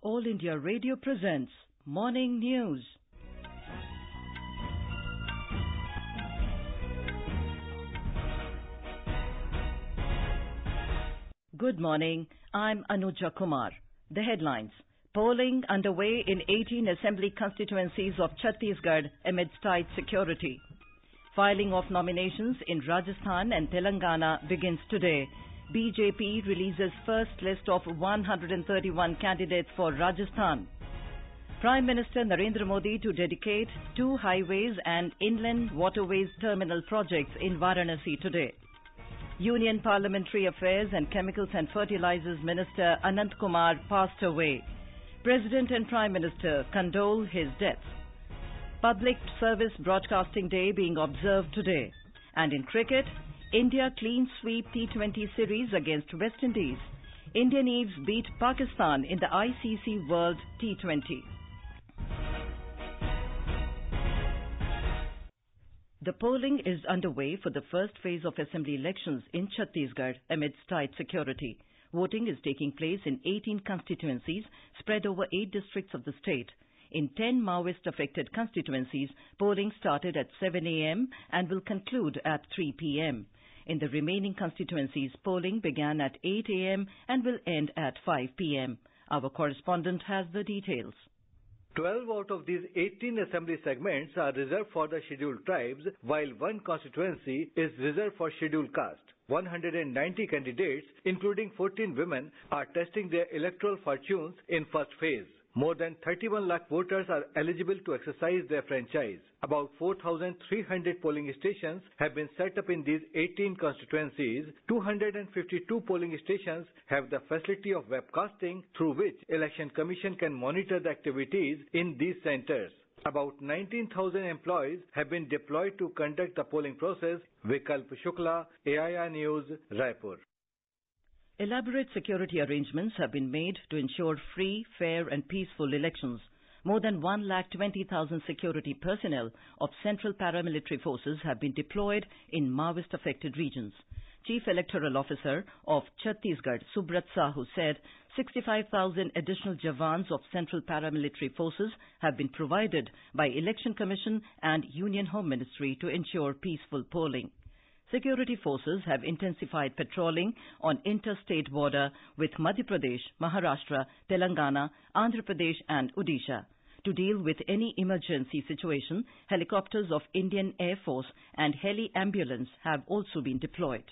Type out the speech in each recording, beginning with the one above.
All India Radio presents Morning News. Good morning. I'm Anuja Kumar. The headlines. Polling underway in 18 assembly constituencies of Chhattisgarh amidst tight security. Filing of nominations in Rajasthan and Telangana begins today. BJP releases first list of 131 candidates for Rajasthan. Prime Minister Narendra Modi to dedicate 2 highways and inland waterways terminal projects in Varanasi today. Union Parliamentary Affairs and Chemicals and Fertilizers Minister Anant Kumar passed away. President and Prime Minister condole his death. Public Service Broadcasting Day being observed today. And in cricket, India clean sweep T20 series against West Indies. Indian Eves beat Pakistan in the ICC World T20. The polling is underway for the first phase of assembly elections in Chhattisgarh amidst tight security. Voting is taking place in 18 constituencies spread over 8 districts of the state. In 10 Maoist-affected constituencies, polling started at 7 a.m. and will conclude at 3 p.m. In the remaining constituencies, polling began at 8 a.m. and will end at 5 p.m. Our correspondent has the details. 12 out of these 18 assembly segments are reserved for the scheduled tribes, while one constituency is reserved for scheduled caste. 190 candidates, including 14 women, are testing their electoral fortunes in first phase. More than 31 lakh voters are eligible to exercise their franchise. About 4,300 polling stations have been set up in these 18 constituencies. 252 polling stations have the facility of webcasting through which Election Commission can monitor the activities in these centers. About 19,000 employees have been deployed to conduct the polling process. Vikalp Shukla, AIR News, Raipur. Elaborate security arrangements have been made to ensure free, fair and peaceful elections. More than 120,000 security personnel of Central Paramilitary Forces have been deployed in Maoist-affected regions. Chief Electoral Officer of Chhattisgarh, Subrat Sahu, said 65,000 additional Jawans of Central Paramilitary Forces have been provided by Election Commission and Union Home Ministry to ensure peaceful polling. Security forces have intensified patrolling on interstate border with Madhya Pradesh, Maharashtra, Telangana, Andhra Pradesh and Odisha. To deal with any emergency situation, helicopters of Indian Air Force and heli-ambulance have also been deployed.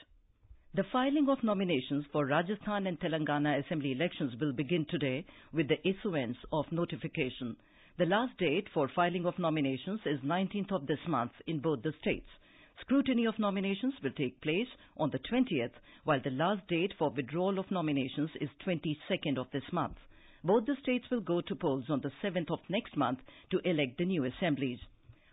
The filing of nominations for Rajasthan and Telangana assembly elections will begin today with the issuance of notification. The last date for filing of nominations is 19th of this month in both the states. Scrutiny of nominations will take place on the 20th, while the last date for withdrawal of nominations is 22nd of this month. Both the states will go to polls on the 7th of next month to elect the new assemblies.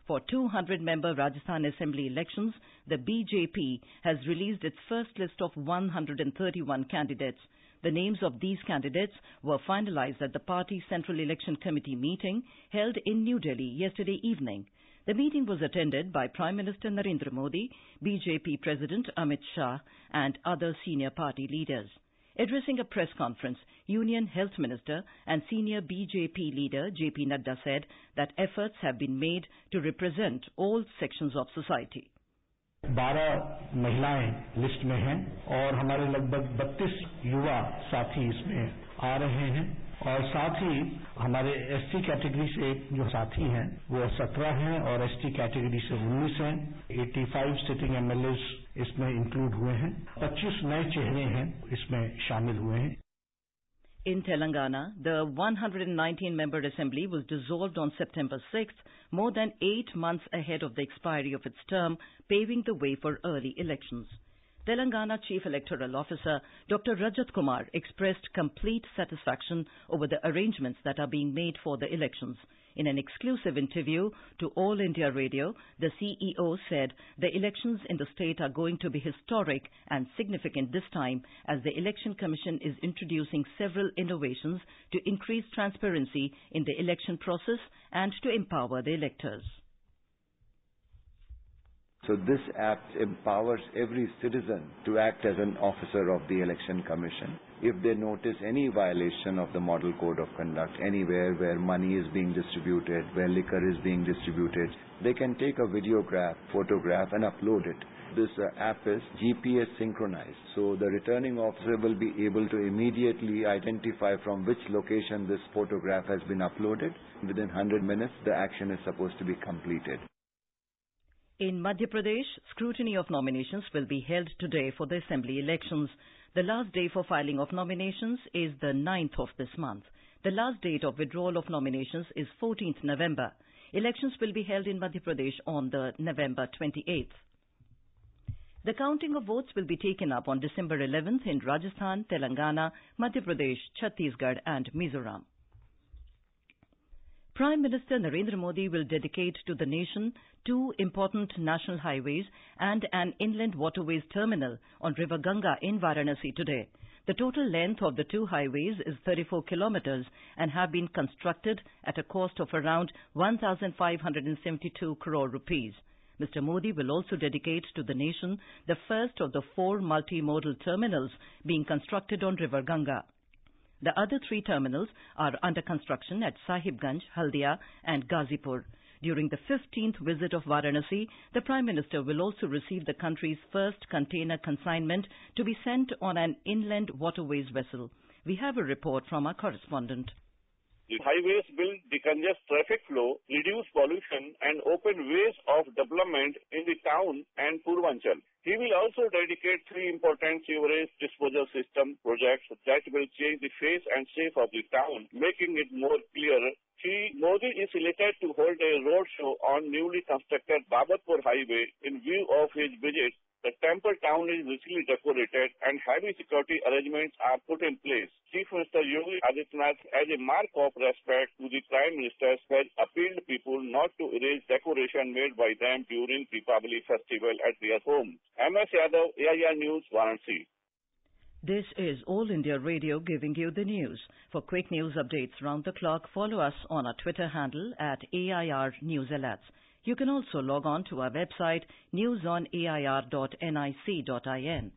For 200-member Rajasthan Assembly elections, the BJP has released its first list of 131 candidates. The names of these candidates were finalized at the party's Central Election Committee meeting held in New Delhi yesterday evening. The meeting was attended by Prime Minister Narendra Modi, BJP President Amit Shah and other senior party leaders. Addressing a press conference, Union Health Minister and senior BJP leader JP Nadda said that efforts have been made to represent all sections of society. 12 महिलाएं list में हैं और हमारे लगभग 32 युवा साथी इसमें आ रहे हैं और साथ ही हमारे एसटी कैटेगरी से जो साथी हैं वो 17 हैं और एसटी कैटेगरी से 19 हैं 85 सिटिंग एमएलएस इसमें इंक्लूड हुए हैं 25 नए चेहरे हैं इसमें शामिल हुए हैं. In Telangana, the 119-member assembly was dissolved on September 6th, more than 8 months ahead of the expiry of its term, paving the way for early elections. Telangana Chief Electoral Officer Dr. Rajat Kumar expressed complete satisfaction over the arrangements that are being made for the elections. In an exclusive interview to All India Radio, the CEO said the elections in the state are going to be historic and significant this time as the Election Commission is introducing several innovations to increase transparency in the election process and to empower the electors. So this act empowers every citizen to act as an officer of the Election Commission. If they notice any violation of the Model Code of Conduct anywhere where money is being distributed, where liquor is being distributed, they can take a videograph, photograph and upload it. This app is GPS synchronized, so the returning officer will be able to immediately identify from which location this photograph has been uploaded. Within 100 minutes, the action is supposed to be completed. In Madhya Pradesh, scrutiny of nominations will be held today for the assembly elections. The last day for filing of nominations is the 9th of this month. The last date of withdrawal of nominations is 14th November. Elections will be held in Madhya Pradesh on the November 28th. The counting of votes will be taken up on December 11th in Rajasthan, Telangana, Madhya Pradesh, Chhattisgarh and Mizoram. Prime Minister Narendra Modi will dedicate to the nation 2 important national highways and an inland waterways terminal on River Ganga in Varanasi today. The total length of the 2 highways is 34 kilometers and have been constructed at a cost of around 1,572 crore rupees. Mr. Modi will also dedicate to the nation the first of the 4 multimodal terminals being constructed on River Ganga. The other 3 terminals are under construction at Sahibganj, Haldia and Ghazipur. During the 15th visit of Varanasi, the Prime Minister will also receive the country's first container consignment to be sent on an inland waterways vessel. We have a report from our correspondent. The highways will decongest traffic flow, reduce pollution and open ways of development in the town and Purvanchal. He will also dedicate 3 important sewerage disposal system projects that will change the face and shape of the town, making it more clear. Modi is slated to hold a road show on newly constructed Babatpur highway in view of his visit. The temple town is richly decorated and heavy security arrangements are put in place. Chief Minister Yogi Adityanath, as a mark of respect to the Prime Minister, has appealed people not to erase decoration made by them during Deepavali festival at their home. MS Yadav, AIR News, Varanasi. This is All India Radio giving you the news. For quick news updates round the clock, follow us on our Twitter handle at AIR News Alerts. You can also log on to our website newsonair.nic.in.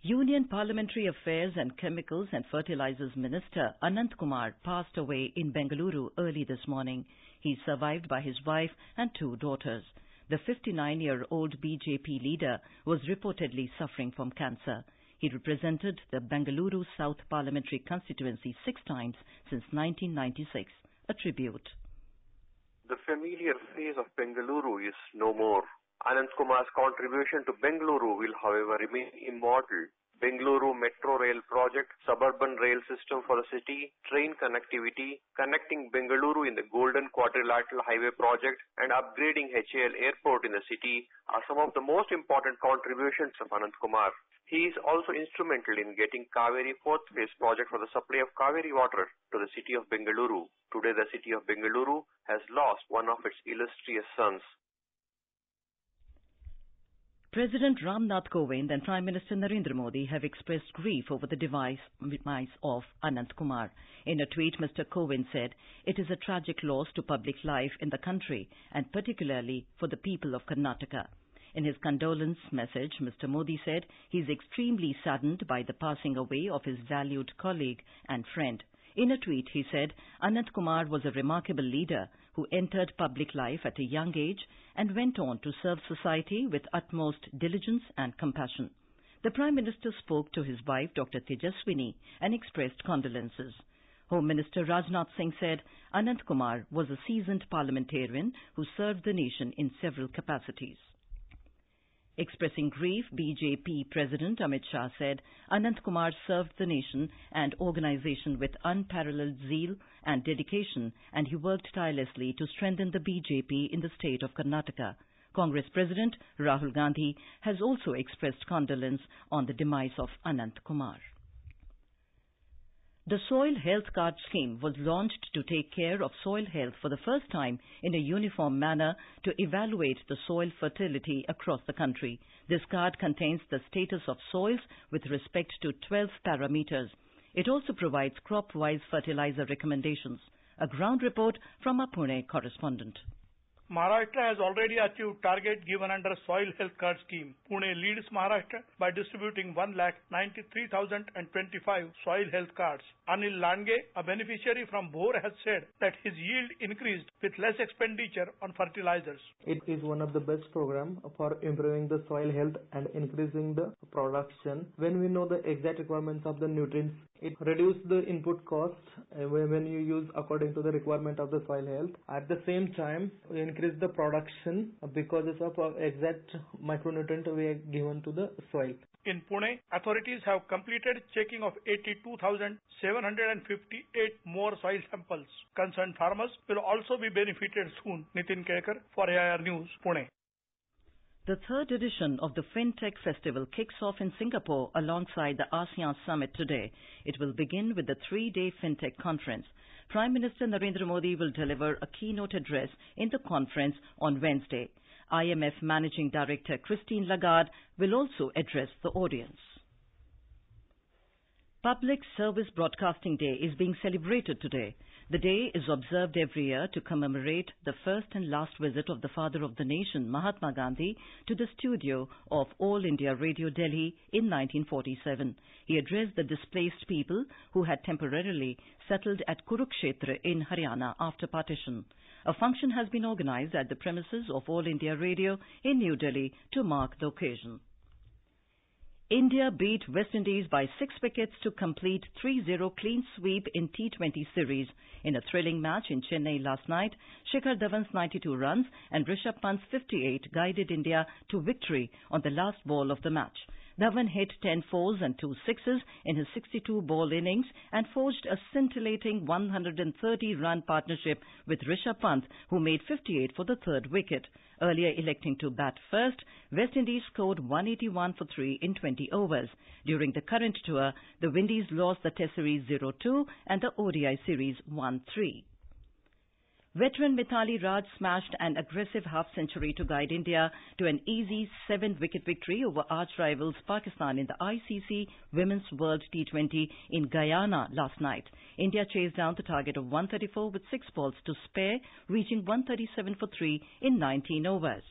Union Parliamentary Affairs and Chemicals and Fertilizers Minister Anant Kumar passed away in Bengaluru early this morning. He is survived by his wife and 2 daughters. The 59-year-old BJP leader was reportedly suffering from cancer. He represented the Bengaluru South Parliamentary constituency 6 times since 1996. A tribute. The familiar face of Bengaluru is no more. Anant Kumar's contribution to Bengaluru will, however, remain immortal. Bengaluru Metro Rail Project, suburban rail system for the city, train connectivity, connecting Bengaluru in the Golden Quadrilateral Highway Project, and upgrading HAL Airport in the city are some of the most important contributions of Anant Kumar. He is also instrumental in getting Kaveri 4th Phase project for the supply of Kaveri water to the city of Bengaluru. Today, the city of Bengaluru has lost one of its illustrious sons. President Ram Nath Kovind and Prime Minister Narendra Modi have expressed grief over the demise of Anant Kumar. In a tweet, Mr. Kovind said, "It is a tragic loss to public life in the country and particularly for the people of Karnataka." In his condolence message, Mr. Modi said he is extremely saddened by the passing away of his valued colleague and friend. In a tweet, he said, Anant Kumar was a remarkable leader who entered public life at a young age and went on to serve society with utmost diligence and compassion. The Prime Minister spoke to his wife, Dr. Tejaswini, and expressed condolences. Home Minister Rajnath Singh said Anant Kumar was a seasoned parliamentarian who served the nation in several capacities. Expressing grief, BJP President Amit Shah said Anant Kumar served the nation and organization with unparalleled zeal and dedication, and he worked tirelessly to strengthen the BJP in the state of Karnataka. Congress President Rahul Gandhi has also expressed condolence on the demise of Anant Kumar. The Soil Health Card scheme was launched to take care of soil health for the first time in a uniform manner to evaluate the soil fertility across the country. This card contains the status of soils with respect to 12 parameters. It also provides crop-wise fertilizer recommendations. A ground report from our Pune correspondent. Maharashtra has already achieved target given under Soil Health Card Scheme. Pune leads Maharashtra by distributing 1,93,025 soil health cards. Anil Landge, a beneficiary from Bhor, has said that his yield increased with less expenditure on fertilizers. It is one of the best programs for improving the soil health and increasing the production. When we know the exact requirements of the nutrients, it reduces the input cost when you use according to the requirement of the soil health. At the same time, we increase the production because of exact micronutrient we are given to the soil. In Pune, authorities have completed checking of 82,758 more soil samples. Concerned farmers will also be benefited soon. Nitin Kelkar for AIR News, Pune. The third edition of the FinTech Festival kicks off in Singapore alongside the ASEAN Summit today. It will begin with the 3-day FinTech conference. Prime Minister Narendra Modi will deliver a keynote address in the conference on Wednesday. IMF Managing Director Christine Lagarde will also address the audience. Public Service Broadcasting Day is being celebrated today. The day is observed every year to commemorate the first and last visit of the father of the nation, Mahatma Gandhi, to the studio of All India Radio Delhi in 1947. He addressed the displaced people who had temporarily settled at Kurukshetra in Haryana after partition. A function has been organized at the premises of All India Radio in New Delhi to mark the occasion. India beat West Indies by 6 wickets to complete 3-0 clean sweep in T20 series. In a thrilling match in Chennai last night, Shikhar Dhawan's 92 runs and Rishabh Pant's 58 guided India to victory on the last ball of the match. Dhawan hit 10 fours and 2 sixes in his 62-ball innings and forged a scintillating 130-run partnership with Rishabh Pant, who made 58 for the third wicket. Earlier electing to bat first, West Indies scored 181 for 3 in 20 overs. During the current tour, the Windies lost the Test Series 0-2 and the ODI Series 1-3. Veteran Mithali Raj smashed an aggressive half-century to guide India to an easy 7-wicket victory over arch-rivals Pakistan in the ICC Women's World T20 in Guyana last night. India chased down the target of 134 with 6 balls to spare, reaching 137 for 3 in 19 overs.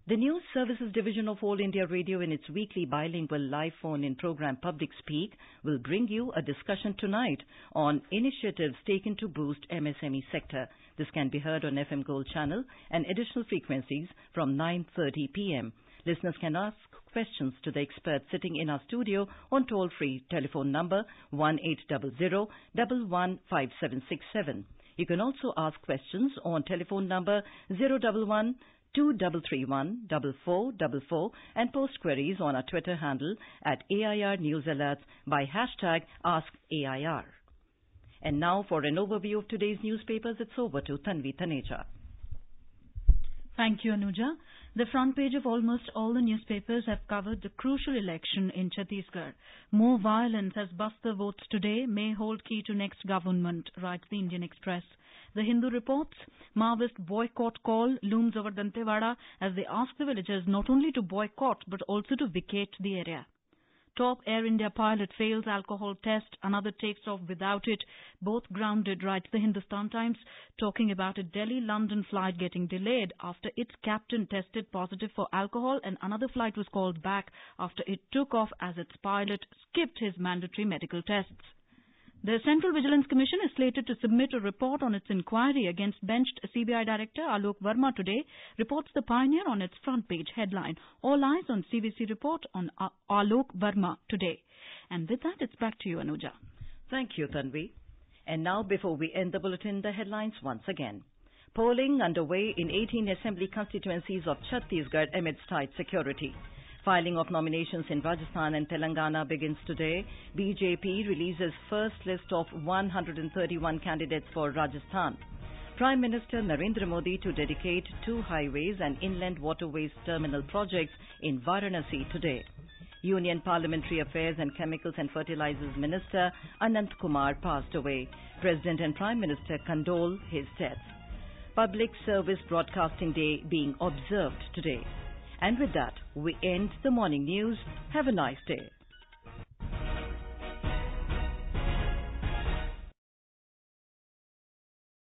The News Services Division of All India Radio in its weekly bilingual live phone-in program Public Speak will bring you a discussion tonight on initiatives taken to boost MSME sector. This can be heard on FM Gold channel and additional frequencies from 9:30 p.m. Listeners can ask questions to the experts sitting in our studio on toll-free telephone number 1-800-115767. You can also ask questions on telephone number 011 2331-4444 and post queries on our Twitter handle at AIR News Alerts by hashtag AskAIR. And now for an overview of today's newspapers, it's over to Tanvi Taneja. Thank you, Anuja. The front page of almost all the newspapers have covered the crucial election in Chhattisgarh. More violence as Bastar votes today may hold key to next government, writes the Indian Express. The Hindu reports, Maoist boycott call looms over Dantewada as they ask the villagers not only to boycott but also to vacate the area. Top Air India pilot fails alcohol test, another takes off without it, both grounded, writes the Hindustan Times, talking about a Delhi-London flight getting delayed after its captain tested positive for alcohol and another flight was called back after it took off as its pilot skipped his mandatory medical tests. The Central Vigilance Commission is slated to submit a report on its inquiry against benched CBI Director Alok Verma today, reports The Pioneer on its front page headline. All eyes on CVC report on Alok Verma today. And with that, it's back to you, Anuja. Thank you, Tanvi. And now, before we end the bulletin, the headlines once again. Polling underway in 18 assembly constituencies of Chhattisgarh amidst tight security. Filing of nominations in Rajasthan and Telangana begins today. BJP releases first list of 131 candidates for Rajasthan. Prime Minister Narendra Modi to dedicate 2 highways and inland waterways terminal projects in Varanasi today. Union Parliamentary Affairs and Chemicals and Fertilizers Minister Anant Kumar passed away. President and Prime Minister condole his death. Public Service Broadcasting Day being observed today. And with that, we end the morning news. Have a nice day.